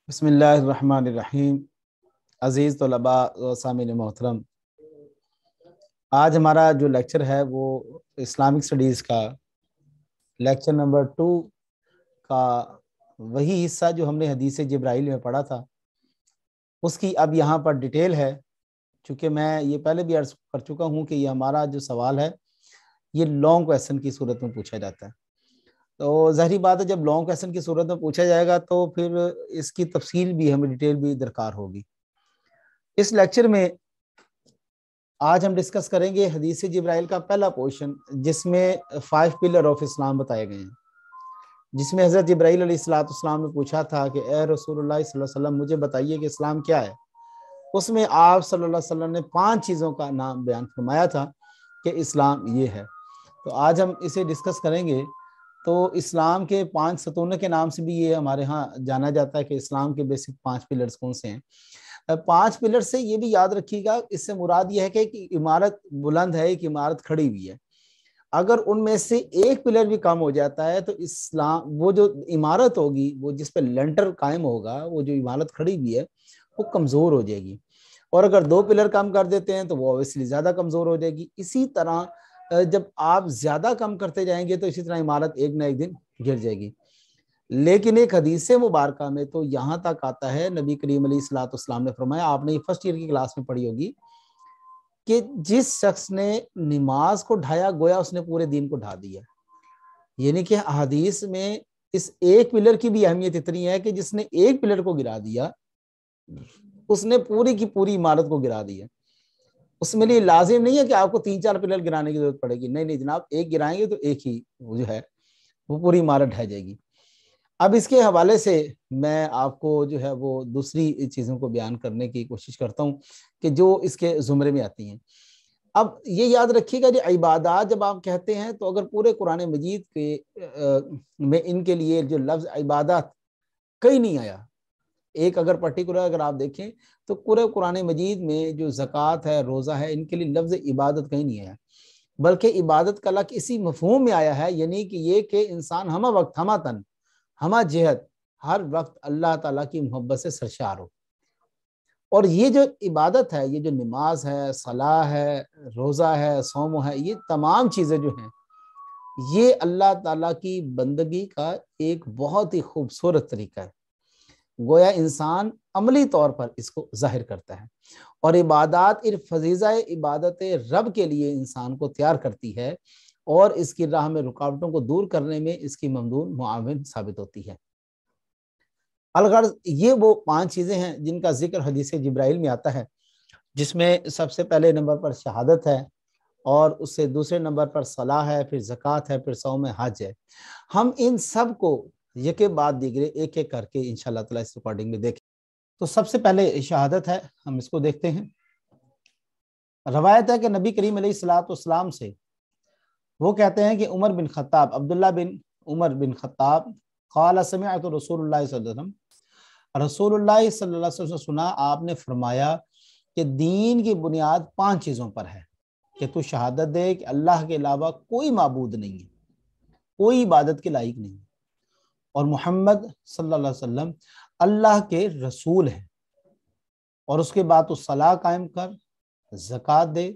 بسم اللہ الرحمن الرحیم۔ عزیز طلباء و سامعین محترم، آج ہمارا جو لیکچر ہے وہ اسلامک سٹڈیز کا لیکچر نمبر 2 کا وہی حصہ جو ہم نے حدیث جبرائیل میں پڑھا تھا اس کی اب یہاں پر ڈیٹیل ہے۔ چونکہ میں یہ پہلے بھی عرض کر چکا ہوں کہ یہ ہمارا جو سوال ہے یہ لانگ کویسچن کی صورت میں پوچھا جاتا ہے، تو ظاہری بات ہے جب لانگ کویسچن کی صورت میں پوچھا جائے گا تو پھر اس کی تفصیل بھی ہمیں ڈیٹیل بھی درکار ہوگی۔ اس لیکچر میں آج ہم ڈسکس کریں گے حدیث جبرائیل کا پہلا پورشن، جس میں 5 پلر آف اسلام بتائے گئے ہیں، جس میں حضرت جبرائیل علیہ السلام نے پوچھا تھا کہ اے رسول اللہ صلی اللہ علیہ وسلم مجھے بتائیے کہ اسلام کیا ہے۔ اس میں آپ صلی اللہ علیہ وسلم نے 5 چیزوں کا نام بیان فرمایا تھا کہ اسلام یہ ہے۔ تو آج ہم اسے ڈسکس کریں گے۔ تو اسلام کے 5 ستونوں کے نام سے بھی یہ ہمارے ہاں جانا جاتا ہے کہ اسلام کے بیسک 5 پلرز کون سے ہیں۔ 5 پلر سے یہ بھی یاد رکھیے گا، اس سے مراد یہ ہے کہ عمارت بلند ہے، ایک عمارت کھڑی ہوئی ہے، اگر ان میں سے ایک پلر بھی کم ہو جاتا ہے تو اسلام وہ جو عمارت ہوگی، وہ جس پہ لینٹر قائم ہوگا، وہ جو عمارت کھڑی ہوئی ہے وہ کمزور ہو جائے گی، اور اگر 2 پلر کم کر دیتے ہیں تو وہ اویسلی زیادہ کمزور ہو جائے گی۔ اسی طرح جب آپ زیادہ کم کرتے جائیں گے تو اسی طرح عمارت ایک نہ ایک دن گر جائے گی۔ لیکن ایک حدیث مبارکہ میں تو یہاں تک آتا ہے، نبی کریم علیہ الصلوۃ والسلام نے فرمایا، آپ نے یہ فرسٹ ایئر کی کلاس میں پڑھی ہوگی، کہ جس شخص نے نماز کو ڈھایا گویا اس نے پورے دین کو ڈھا دیا۔ یعنی کہ حدیث میں اس ایک پلر کی بھی اہمیت اتنی ہے کہ جس نے ایک پلر کو گرا دیا اس نے پوری کی پوری عمارت کو گرا دیا۔ اس میں لیے لازم نہیں ہے کہ آپ کو 3-4 پلر گرانے کی ضرورت پڑے گی، نہیں جناب، ایک گرائیں گے تو ایک ہی وہ جو ہے وہ پوری عمارت ڈھہ جائے گی۔ اب اس کے حوالے سے میں آپ کو جو ہے وہ دوسری چیزوں کو بیان کرنے کی کوشش کرتا ہوں کہ جو اس کے زمرے میں آتی ہیں۔ اب یہ یاد رکھیے گا، جو عبادات جب آپ کہتے ہیں تو اگر پورے قرآن مجید کے میں ان کے لیے جو لفظ عبادات کہیں نہیں آیا، ایک اگر پرٹیکولر اگر آپ دیکھیں تو پورے قرآن مجید میں جو زکوٰۃ ہے، روزہ ہے، ان کے لیے لفظ عبادت کہیں نہیں آیا، بلکہ عبادت کا لفظ اسی مفہوم میں آیا ہے، یعنی کہ یہ کہ انسان ہمہ وقت، ہمہ تن، ہمہ جہت، ہر وقت اللہ تعالیٰ کی محبت سے سرشار ہو۔ اور یہ جو عبادت ہے، یہ جو نماز ہے، صلاح ہے، روزہ ہے، صوم ہے، یہ تمام چیزیں جو ہیں یہ اللہ تعالیٰ کی بندگی کا ایک بہت ہی خوبصورت طریقہ ہے، گویا انسان عملی طور پر اس کو ظاہر کرتا ہے، اور عبادات فضیضہ عبادت رب کے لیے انسان کو تیار کرتی ہے اور اس کی راہ میں رکاوٹوں کو دور کرنے میں اس کی ممدون معاون ثابت ہوتی ہے۔ الغرض یہ وہ 5 چیزیں ہیں جن کا ذکر حدیث جبرائیل میں آتا ہے، جس میں سب سے پہلے نمبر پر شہادت ہے، اور اس سے دوسرے نمبر پر صلاح ہے، پھر زکوٰۃ ہے، پھر صوم، حج ہے۔ ہم ان سب کو یکے بعد دیگرے ایک ایک کر کے انشاءاللہ تعالیٰ اس ریکارڈنگ میں دیکھیں۔ تو سب سے پہلے شہادت ہے، ہم اس کو دیکھتے ہیں۔ روایت ہے کہ نبی کریم علیہ الصلوۃ والسلام سے وہ کہتے ہیں کہ عمر بن خطاب، عبداللہ بن عمر بن خطاب، قال سمعت رسول اللہ صلی اللہ علیہ وسلم، رسول اللہ صلی اللہ علیہ وسلم سنا، آپ نے فرمایا کہ دین کی بنیاد 5 چیزوں پر ہے، کہ تو شہادت دے کہ اللہ کے علاوہ کوئی معبود نہیں ہے، کوئی عبادت کے لائق نہیں، اور محمد صلی اللہ علیہ وسلم اللہ کے رسول ہیں، اور اس کے بعد تو صلاح قائم کر، زکوٰۃ دے،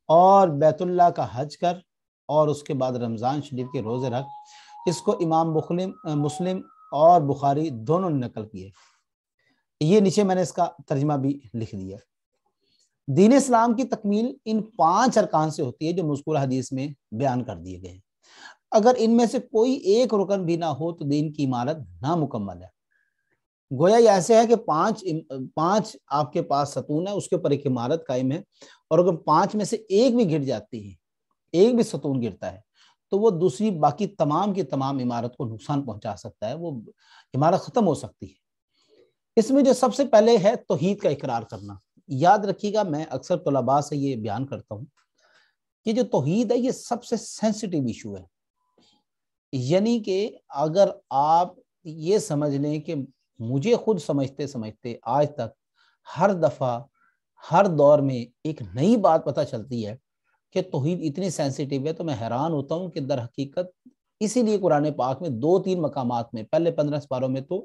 اور بیت اللہ کا حج کر، اور اس کے بعد رمضان شریف کے روزے رکھ۔ اس کو امام مسلم اور بخاری دونوں نے نقل کیے۔ یہ نیچے میں نے اس کا ترجمہ بھی لکھ دیا۔ دین اسلام کی تکمیل ان 5 ارکان سے ہوتی ہے جو مذکورہ حدیث میں بیان کر دیے گئے ہیں۔ اگر ان میں سے کوئی ایک رکن بھی نہ ہو تو دین کی عمارت نامکمل ہے۔ گویا یہ ایسے ہے کہ 5 آپ کے پاس ستون ہے، اس کے اوپر ایک عمارت قائم ہے، اور اگر 5 میں سے ایک بھی گر جاتی ہے، ایک بھی ستون گرتا ہے تو وہ دوسری باقی تمام کی تمام عمارت کو نقصان پہنچا سکتا ہے، وہ عمارت ختم ہو سکتی ہے۔ اس میں جو سب سے پہلے ہے توحید کا اقرار کرنا۔ یاد رکھیے گا، میں اکثر طلباء سے یہ بیان کرتا ہوں کہ جو توحید ہے یہ سب سے سینسٹیو ایشو ہے، یعنی کہ اگر آپ یہ سمجھ لیں کہ مجھے خود سمجھتے سمجھتے آج تک ہر دفعہ ہر دور میں ایک نئی بات پتہ چلتی ہے کہ توحید اتنی سینسیٹیو ہے، تو میں حیران ہوتا ہوں کہ در حقیقت اسی لیے قرآن پاک میں 2-3 مقامات میں، پہلے 15 سپاروں میں تو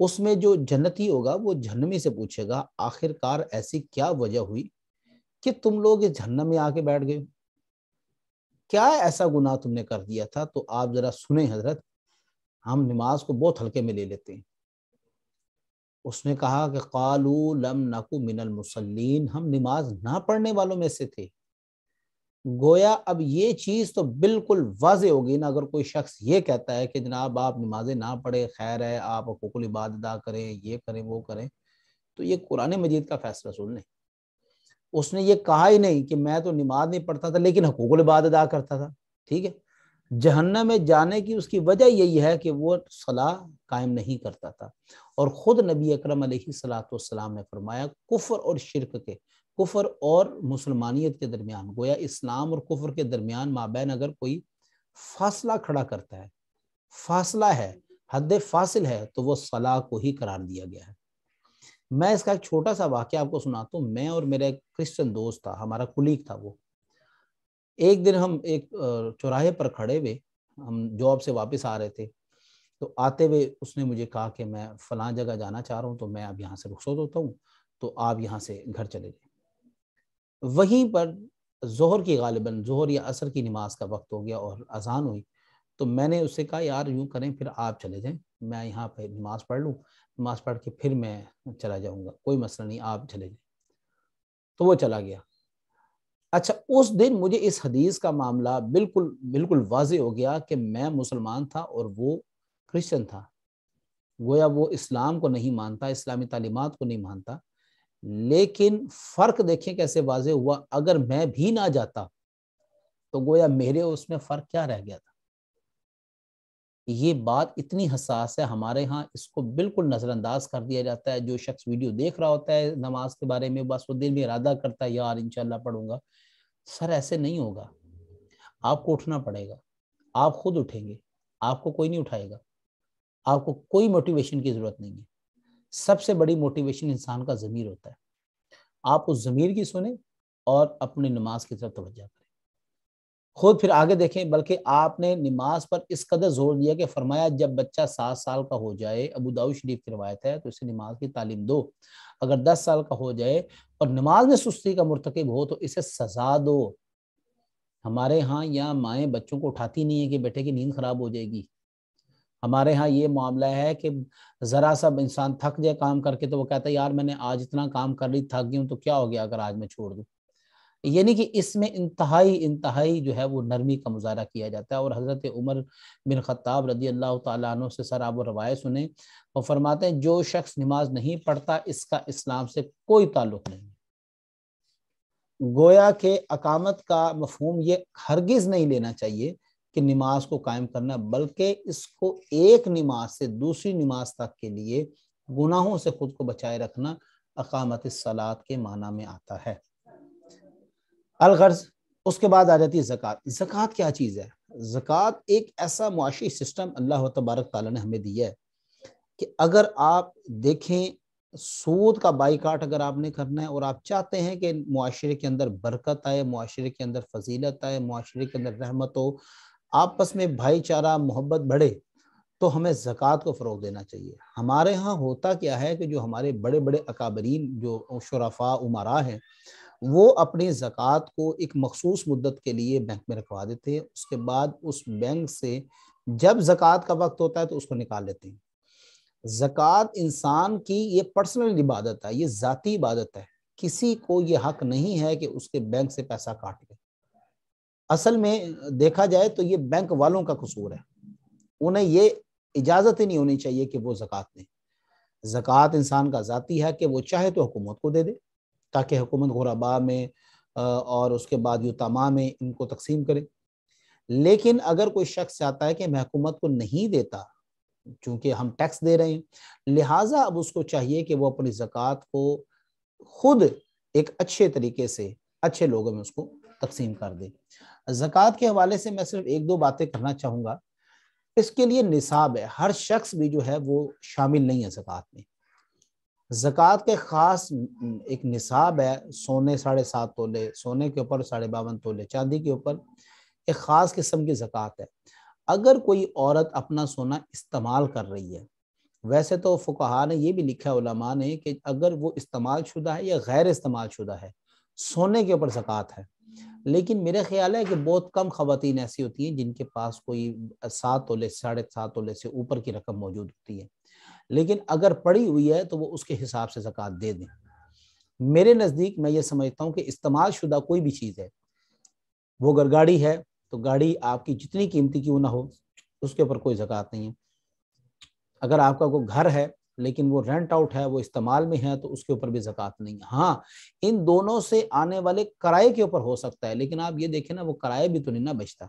اس میں جو جنتی ہوگا وہ جہنمی سے پوچھے گا آخر کار ایسی کیا وجہ ہوئی کہ تم لوگ اس جہنم میں آ کے بیٹھ گئے، کیا ایسا گناہ تم نے کر دیا تھا؟ تو آپ ذرا سنیں حضرت، ہم نماز کو بہت ہلکے میں لے لیتے ہیں۔ اس نے کہا کہ قالوا لم نکو من المصلین، ہم نماز نہ پڑھنے والوں میں سے تھے۔ گویا اب یہ چیز تو بالکل واضح ہوگی نا، اگر کوئی شخص یہ کہتا ہے کہ جناب آپ نمازیں نہ پڑھے، خیر ہے آپ حقوق العباد ادا کریں، یہ کریں وہ کریں، تو یہ قرآن مجید کا فیصلہ سن لیں۔ اس نے یہ کہا ہی نہیں کہ میں تو نماز نہیں پڑھتا تھا لیکن حقوق العباد ادا کرتا تھا، ٹھیک ہے۔ جہنم میں جانے کی اس کی وجہ یہی ہے کہ وہ صلاح قائم نہیں کرتا تھا، اور خود نبی اکرم علیہ الصلوۃ والسلام نے فرمایا کفر اور شرک کے، کفر اور مسلمانیت کے درمیان، گویا اسلام اور کفر کے درمیان مابین اگر کوئی فاصلہ کھڑا کرتا ہے، فاصلہ ہے، حد فاصل ہے، تو وہ صلاح کو ہی قرار دیا گیا ہے۔ میں اس کا ایک چھوٹا سا واقعہ آپ کو سناتا ہوں۔ میں اور میرا ایک کرسچن دوست تھا، ہمارا کولیگ تھا وہ، ایک دن ہم ایک چوراہے پر کھڑے ہوئے، ہم جاب سے واپس آ رہے تھے، تو آتے ہوئے اس نے مجھے کہا کہ میں فلاں جگہ جانا چاہ رہا ہوں، تو میں اب یہاں سے رخصت ہوتا ہوں، تو آپ یہاں سے گھر چلے جائیں۔ وہیں پر ظہر کی، غالباً ظہر یا عصر کی نماز کا وقت ہو گیا اور اذان ہوئی، تو میں نے اس سے کہا یار یوں کریں پھر آپ چلے جائیں، میں یہاں پہ نماز پڑھ لوں، نماز پڑھ کے پھر میں چلا جاؤں گا، کوئی مسئلہ نہیں، آپ چلے جائیں۔ تو وہ چلا گیا۔ اچھا، اس دن مجھے اس حدیث کا معاملہ بالکل واضح ہو گیا کہ میں مسلمان تھا اور وہ کرسچن تھا، گویا وہ اسلام کو نہیں مانتا، اسلامی تعلیمات کو نہیں مانتا، لیکن فرق دیکھیں کیسے واضح ہوا۔ اگر میں بھی نہ جاتا تو گویا میرے اس میں فرق کیا رہ گیا تھا۔ یہ بات اتنی حساس ہے ہمارے ہاں، اس کو بالکل نظر انداز کر دیا جاتا ہے۔ جو شخص ویڈیو دیکھ رہا ہوتا ہے نماز کے بارے میں، بس وہ دل میں ارادہ کرتا ہے یار انشاءاللہ پڑھوں گا۔ سر ایسے نہیں ہوگا، آپ کو اٹھنا پڑے گا، آپ خود اٹھیں گے، آپ کو کوئی نہیں اٹھائے گا، آپ کو کوئی موٹیویشن کی ضرورت نہیں ہے۔ سب سے بڑی موٹیویشن انسان کا ضمیر ہوتا ہے، آپ اس ضمیر کی سنیں اور اپنی نماز کی طرف توجہ کریں، خود پھر آگے دیکھیں۔ بلکہ آپ نے نماز پر اس قدر زور دیا کہ فرمایا جب بچہ 7 سال کا ہو جائے، ابو داؤد شریف کی روایت ہے، تو اسے نماز کی تعلیم دو، اگر 10 سال کا ہو جائے اور نماز میں سستی کا مرتکب ہو تو اسے سزا دو۔ ہمارے ہاں یہاں مائیں بچوں کو اٹھاتی نہیں ہیں کہ بیٹے کی نیند خراب ہو جائے گی۔ ہمارے ہاں یہ معاملہ ہے کہ ذرا سا انسان تھک جائے کام کر کے تو وہ کہتا ہے یار میں نے آج اتنا کام کر لی، تھک گئی ہوں، تو کیا ہو گیا اگر آج میں چھوڑ دوں۔ یعنی کہ اس میں انتہائی جو ہے وہ نرمی کا مظاہرہ کیا جاتا ہے۔ اور حضرت عمر بن خطاب رضی اللہ تعالیٰ عنہ سے سر آپ وہ روایت سنیں، وہ فرماتے ہیں جو شخص نماز نہیں پڑھتا اس کا اسلام سے کوئی تعلق نہیں۔ گویا کہ اقامت کا مفہوم یہ ہرگز نہیں لینا چاہیے کہ نماز کو قائم کرنا، بلکہ اس کو ایک نماز سے دوسری نماز تک کے لیے گناہوں سے خود کو بچائے رکھنا اقامت الصلاۃ کے معنی میں آتا ہے۔ الغرض، اس کے بعد آ جاتی ہے زکوٰۃ۔ زکوٰۃ کیا چیز ہے؟ زکوٰۃ ایک ایسا معاشی سسٹم اللہ تبارک تعالیٰ نے ہمیں دیا ہے کہ اگر آپ دیکھیں سود کا بائیکاٹ اگر آپ نے کرنا ہے اور آپ چاہتے ہیں کہ معاشرے کے اندر برکت آئے، معاشرے کے اندر فضیلت آئے، معاشرے کے اندر رحمت ہو، آپس میں بھائی چارہ محبت بڑھے، تو ہمیں زکوٰۃ کو فروغ دینا چاہیے۔ ہمارے ہاں ہوتا کیا ہے کہ جو ہمارے بڑے بڑے اکابرین جو شرفاء امراء ہیں، وہ اپنی زکوٰۃ کو ایک مخصوص مدت کے لیے بینک میں رکھوا دیتے ہیں، اس کے بعد اس بینک سے جب زکوٰۃ کا وقت ہوتا ہے تو اس کو نکال لیتے ہیں۔ زکوٰۃ انسان کی یہ پرسنل عبادت ہے، یہ ذاتی عبادت ہے، کسی کو یہ حق نہیں ہے کہ اس کے بینک سے پیسہ کاٹ لے۔ اصل میں دیکھا جائے تو یہ بینک والوں کا قصور ہے، انہیں یہ اجازت ہی نہیں ہونی چاہیے کہ وہ زکوٰۃ دیں۔ زکوٰۃ انسان کا ذاتی ہے کہ وہ چاہے تو حکومت کو دے دے تاکہ حکومت غرباء میں اور اس کے بعد یتاماء میں ان کو تقسیم کرے۔ لیکن اگر کوئی شخص چاہتا ہے کہ میں حکومت کو نہیں دیتا، چونکہ ہم ٹیکس دے رہے ہیں، لہٰذا اب اس کو چاہیے کہ وہ اپنی زکوٰۃ کو خود ایک اچھے طریقے سے اچھے لوگوں میں اس کو تقسیم کر دے۔ زکوٰۃ کے حوالے سے میں صرف ایک دو باتیں کرنا چاہوں گا۔ اس کے لیے نصاب ہے، ہر شخص بھی جو ہے وہ شامل نہیں ہے زکوٰۃ میں۔ زکوٰۃ کے خاص ایک نصاب ہے، سونے 7.5 تولے سونے کے اوپر 52.5 تولے چاندی کے اوپر ایک خاص قسم کی زکوٰۃ ہے۔ اگر کوئی عورت اپنا سونا استعمال کر رہی ہے، ویسے تو فقہا نے یہ بھی لکھا ہے علماء نے کہ اگر وہ استعمال شدہ ہے یا غیر استعمال شدہ ہے سونے کے اوپر زکوٰۃ ہے، لیکن میرا خیال ہے کہ بہت کم خواتین ایسی ہوتی ہیں جن کے پاس کوئی 7 تولے 7.5 تولے سے اوپر کی رقم موجود ہوتی ہے، لیکن اگر پڑی ہوئی ہے تو وہ اس کے حساب سے زکوٰۃ دے دیں۔ میرے نزدیک میں یہ سمجھتا ہوں کہ استعمال شدہ کوئی بھی چیز ہے، وہ اگر گاڑی ہے تو گاڑی آپ کی جتنی قیمتی کیوں نہ ہو اس کے اوپر کوئی زکوٰۃ نہیں ہے۔ اگر آپ کا کوئی گھر ہے لیکن وہ رینٹ آؤٹ ہے، وہ استعمال میں ہے، تو اس کے اوپر بھی زکوٰۃ نہیں ہے۔ ہاں، ان دونوں سے آنے والے کرائے کے اوپر ہو سکتا ہے، لیکن آپ یہ دیکھیں نا وہ کرایہ بھی تو نہیں نہ بچتا،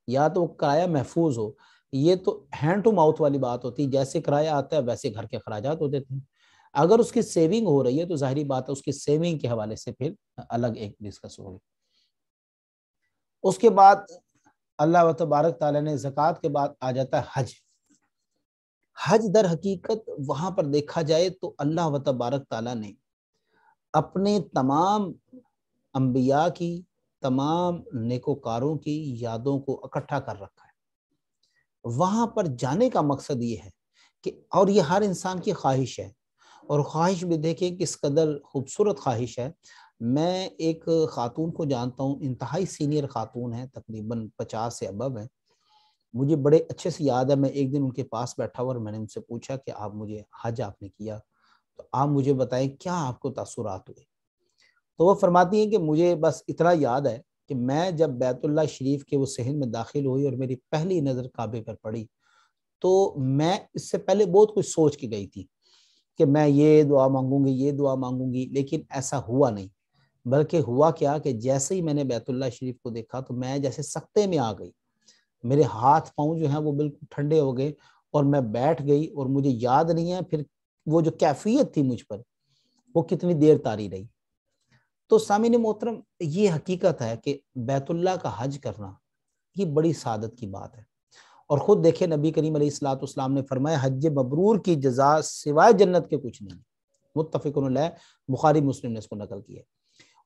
یا تو وہ کرایہ محفوظ ہو۔ یہ تو ہینڈ ٹو ماؤتھ والی بات ہوتی ہے، جیسے کرایہ آتا ہے ویسے گھر کے اخراجات ہو دیتے ہیں۔ اگر اس کی سیونگ ہو رہی ہے تو ظاہری بات ہے اس کی سیونگ کے حوالے سے پھر الگ ایک ڈسکس ہوگی۔ اس کے بعد اللہ تبارک تعالیٰ نے زکوٰۃ کے بعد آ جاتا ہے حج۔ حج در حقیقت وہاں پر دیکھا جائے تو اللہ تبارک تعالیٰ نے اپنے تمام انبیاء کی، تمام نیکوکاروں کی یادوں کو اکٹھا کر رکھا ہے۔ وہاں پر جانے کا مقصد یہ ہے کہ، اور یہ ہر انسان کی خواہش ہے، اور خواہش بھی دیکھیں کس قدر خوبصورت خواہش ہے۔ میں ایک خاتون کو جانتا ہوں، انتہائی سینئر خاتون ہے، تقریباً 50 سے ابو ہے۔ مجھے بڑے اچھے سے یاد ہے، میں ایک دن ان کے پاس بیٹھا ہوا اور میں نے ان سے پوچھا کہ آپ مجھے حج آپ نے کیا تو آپ مجھے بتائیں کیا آپ کو تاثرات ہوئے۔ تو وہ فرماتی ہیں کہ مجھے بس اتنا یاد ہے کہ میں جب بیت اللہ شریف کے وہ صحن میں داخل ہوئی اور میری پہلی نظر کعبے پر پڑی تو میں اس سے پہلے بہت کچھ سوچ کے گئی تھی کہ میں یہ دعا مانگوں گی، یہ دعا مانگوں گی، لیکن ایسا ہوا نہیں۔ بلکہ ہوا کیا کہ جیسے ہی میں نے بیت اللہ شریف کو دیکھا تو میں جیسے سکتے میں آ گئی، میرے ہاتھ پاؤں جو ہیں وہ بالکل ٹھنڈے ہو گئے اور میں بیٹھ گئی، اور مجھے یاد نہیں ہے پھر وہ جو کیفیت تھی مجھ پر وہ کتنی دیر طاری رہی۔ تو سامعین محترم، یہ حقیقت ہے کہ بیت اللہ کا حج کرنا یہ بڑی سعادت کی بات ہے، اور خود دیکھیں نبی کریم علیہ الصلوۃ والسلام نے فرمایا حج مبرور کی جزا سوائے جنت کے کچھ نہیں۔ متفق علیہ، بخاری مسلم نے اس کو نقل کیا ہے۔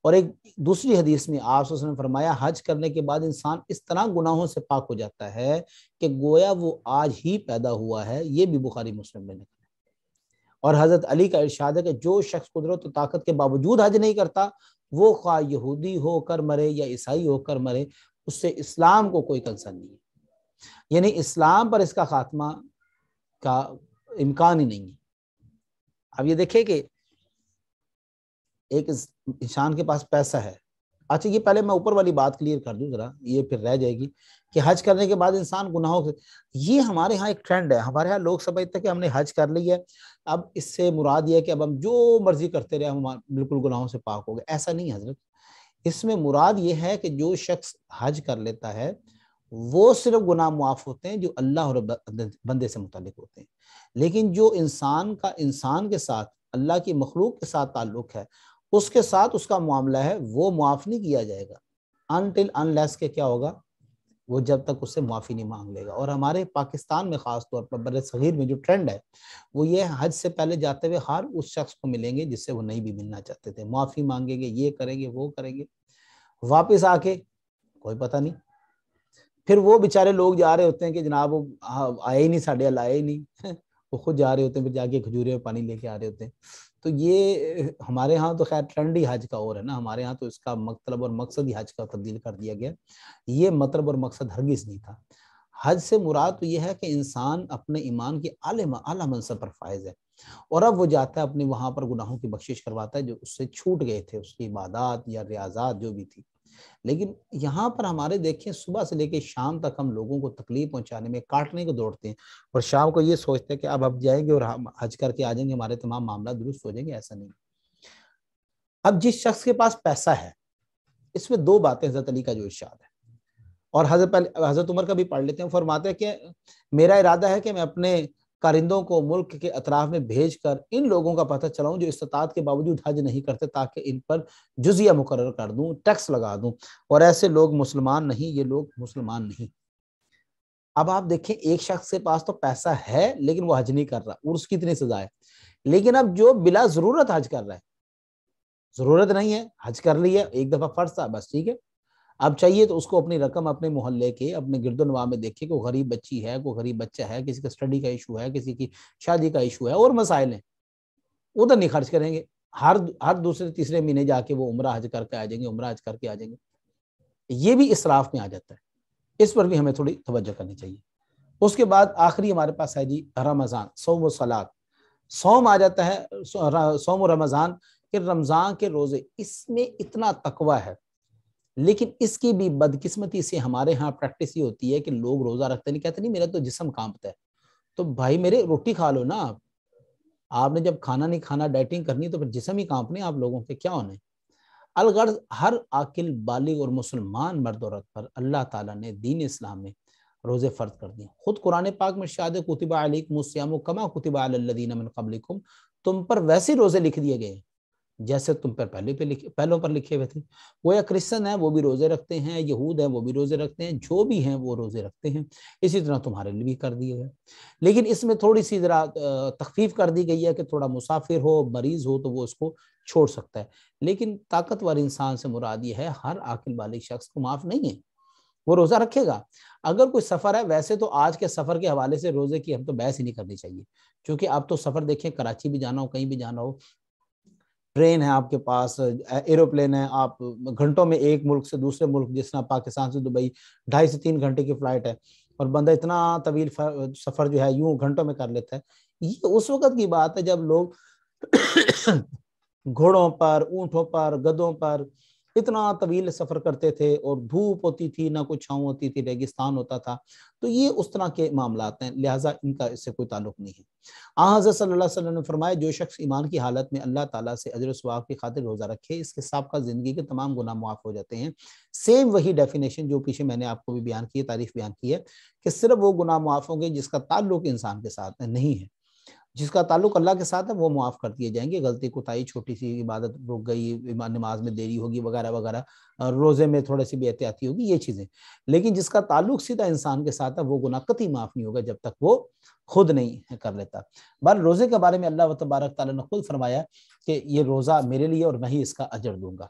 اور ایک دوسری حدیث میں آپ صلی اللہ علیہ وسلم نے فرمایا حج کرنے کے بعد انسان اس طرح گناہوں سے پاک ہو جاتا ہے کہ گویا وہ آج ہی پیدا ہوا ہے۔ یہ بھی بخاری مسلم میں نقل ہے۔ اور حضرت علی کا ارشاد ہے کہ جو شخص قدرت و طاقت کے باوجود حج نہیں کرتا وہ خواہ یہودی ہو کر مرے یا عیسائی ہو کر مرے، اس سے اسلام کو کوئی کنسرن نہیں ہے، یعنی اسلام پر اس کا خاتمہ کا امکان ہی نہیں ہے۔ اب یہ دیکھیں کہ ایک انسان کے پاس پیسہ ہے، اچھا یہ پہلے میں اوپر والی بات کلیئر کر دوں ذرا، یہ پھر رہ جائے گی کہ حج کرنے کے بعد انسان گناہوں سے، یہ ہمارے ہاں ایک ٹرینڈ ہے، ہمارے ہاں لوگ سمجھتے ہیں کہ ہم نے حج کر لی ہے، اب اس سے مراد یہ ہے کہ اب ہم جو مرضی کرتے رہے ہم بالکل گناہوں سے پاک ہو گئے۔ ایسا نہیں حضرت، اس میں مراد یہ ہے کہ جو شخص حج کر لیتا ہے وہ صرف گناہ معاف ہوتے ہیں جو اللہ اور بندے سے متعلق ہوتے ہیں، لیکن جو انسان کا انسان کے ساتھ، اللہ کی مخلوق کے ساتھ تعلق ہے، اس کے ساتھ اس کا معاملہ ہے وہ معاف نہیں کیا جائے گا until unless کہ کیا ہوگا، وہ جب تک اس سے معافی نہیں مانگ لے گا۔ اور ہمارے پاکستان میں خاص طور پر بر صغیر میں جو ٹرینڈ ہے وہ یہ حج سے پہلے جاتے ہوئے ہر اس شخص کو ملیں گے جس سے وہ نہیں بھی ملنا چاہتے تھے، معافی مانگیں گے، یہ کریں گے، وہ کریں گے، واپس آ کے کوئی پتہ نہیں۔ پھر وہ بیچارے لوگ جا رہے ہوتے ہیں کہ جناب وہ آئے ہی نہیں، ساڑھے آئے ہی نہیں، وہ خود جا رہے ہوتے ہیں، پھر جا کے کھجورے میں پانی لے کے آ رہے ہوتے ہیں۔ تو یہ ہمارے ہاں تو خیر ٹرینڈ ہی حج کا اور ہے نا، ہمارے ہاں تو اس کا مطلب اور مقصد ہی حج کا تبدیل کر دیا گیا۔ یہ مطلب اور مقصد ہرگز نہیں تھا۔ حج سے مراد تو یہ ہے کہ انسان اپنے ایمان کے اعلیٰ منصب پر فائز ہے، اور اب وہ جاتا ہے اپنے وہاں پر گناہوں کی بخشش کرواتا ہے جو اس سے چھوٹ گئے تھے، اس کی عبادات یا ریاضات جو بھی تھی۔ لیکن یہاں پر ہمارے دیکھیں صبح سے لے کے شام تک ہم لوگوں کو تکلیف پہنچانے میں، کاٹنے کو دوڑتے ہیں، اور شام کو یہ سوچتے ہیں کہ اب جائیں گے اور ہم حج کر کے آ جائیں گے، ہمارے تمام معاملات درست ہو جائیں گے۔ ایسا نہیں۔ اب جس شخص کے پاس پیسہ ہے، اس میں دو باتیں حضرت علی کا جو ارشاد ہے، اور حضرت عمر کا بھی پڑھ لیتے ہیں، فرماتے ہیں کہ میرا ارادہ ہے کہ میں اپنے کارندوں کو ملک کے اطراف میں بھیج کر ان لوگوں کا پتہ چلاؤں جو استطاعت کے باوجود حج نہیں کرتے، تاکہ ان پر جزیہ مقرر کر دوں، ٹیکس لگا دوں، اور ایسے لوگ مسلمان نہیں، یہ لوگ مسلمان نہیں۔ اب آپ دیکھیں ایک شخص کے پاس تو پیسہ ہے لیکن وہ حج نہیں کر رہا، اور اس کی اتنی سزا ہے، لیکن اب جو بلا ضرورت حج کر رہا ہے، ضرورت نہیں ہے، حج کر لی ہے، ایک دفعہ فرض تھا بس ٹھیک ہے، اب چاہیے تو اس کو اپنی رقم اپنے محلے کے اپنے گرد و نواح میں دیکھے، کوئی غریب بچی ہے، کوئی غریب بچہ ہے، کسی کا اسٹڈی کا ایشو ہے، کسی کی شادی کا ایشو ہے اور مسائل ہیں، ادھر نہیں خرچ کریں گے، ہر دوسرے تیسرے مہینے جا کے وہ عمرہ حج کر کے آ جائیں گے، عمرہ حج کر کے آ جائیں گے، یہ بھی اسراف میں آ جاتا ہے، اس پر بھی ہمیں تھوڑی توجہ کرنی چاہیے۔ اس کے بعد آخری ہمارے پاس ہے جی رمضان، صوم و صلات، صوم آ جاتا ہے، صوم و رمضان کہ رمضان کے روزے، اس میں اتنا تقوی ہے، لیکن اس کی بھی بدقسمتی سے ہمارے ہاں پریکٹس یہ ہوتی ہے کہ لوگ روزہ رکھتے نہیں، کہتے نہیں میرا تو جسم کانپتا ہے، تو بھائی میرے روٹی کھا لو نا، آپ نے جب کھانا نہیں کھانا، ڈائٹنگ کرنی تو پھر جسم ہی کانپنے آپ لوگوں کے کیا ہونے۔ الغرض ہر عاقل بالغ اور مسلمان مرد عورت پر اللہ تعالیٰ نے دین اسلام میں روزے فرض کر دیے۔ خود قرآن پاک میں ارشاد ہے کتب علیکم الصیام کما کتب علی الذین من قبلکم، تم پر ویسے روزے لکھ دیے گئے جیسے تم پر پہلوں پر لکھے ہوئے تھے۔ وہ یا کرسچن ہیں وہ بھی روزے رکھتے ہیں، یہود ہیں وہ بھی روزے رکھتے ہیں، جو بھی ہیں وہ روزے رکھتے ہیں، اسی طرح تمہارے لیے بھی کر دیے گئے، لیکن اس میں تھوڑی سی ذرا تخفیف کر دی گئی ہے کہ تھوڑا مسافر ہو، مریض ہو تو وہ اس کو چھوڑ سکتا ہے، لیکن طاقتور انسان سے مراد یہ ہے ہر عاقل بالغ شخص کو معاف نہیں ہے، وہ روزہ رکھے گا۔ اگر کوئی سفر ہے، ویسے تو آج کے سفر کے حوالے سے روزے کی ہم تو بحث ہی نہیں کرنی چاہیے، کیونکہ آپ تو سفر دیکھیں، کراچی بھی جانا ہو، کہیں بھی جانا ہو، ٹرین ہے آپ کے پاس، ایروپلین ہے، آپ گھنٹوں میں ایک ملک سے دوسرے ملک، جس طرح پاکستان سے دبئی 2.5 سے 3 گھنٹے کی فلائٹ ہے، اور بندہ اتنا طویل سفر جو ہے یوں گھنٹوں میں کر لیتا ہے۔ یہ اس وقت کی بات ہے جب لوگ گھوڑوں پر، اونٹوں پر، گدوں پر اتنا طویل سفر کرتے تھے، اور دھوپ ہوتی تھی، نہ کوئی چھاؤں ہوتی تھی، ریگستان ہوتا تھا، تو یہ اس طرح کے معاملات ہیں، لہٰذا ان کا اس سے کوئی تعلق نہیں ہے۔ حضرت صلی اللہ علیہ وسلم نے فرمایا جو شخص ایمان کی حالت میں اللہ تعالیٰ سے اجر و ثواب کی خاطر روزہ رکھے، اس کے سابقہ زندگی کے تمام گناہ معاف ہو جاتے ہیں۔ سیم وہی ڈیفینیشن جو پیچھے میں نے آپ کو بھی بیان کی ہے، تعریف بیان کی ہے، کہ صرف وہ گناہ معاف ہوں گے جس کا تعلق انسان کے ساتھ نہیں ہے، جس کا تعلق اللہ کے ساتھ ہے وہ معاف کر دیے جائیں گے۔ غلطی کوتاہی، چھوٹی سی عبادت رک گئی، نماز میں دیری ہوگی وغیرہ وغیرہ، روزے میں تھوڑی سی بے احتیاطی ہوگی، یہ چیزیں، لیکن جس کا تعلق سیدھا انسان کے ساتھ ہے وہ گناہ قطعی معاف نہیں ہوگا جب تک وہ خود نہیں کر لیتا۔ بہر روزے کے بارے میں اللہ تبارک تعالیٰ نے خود فرمایا کہ یہ روزہ میرے لیے اور میں ہی اس کا اجر دوں گا۔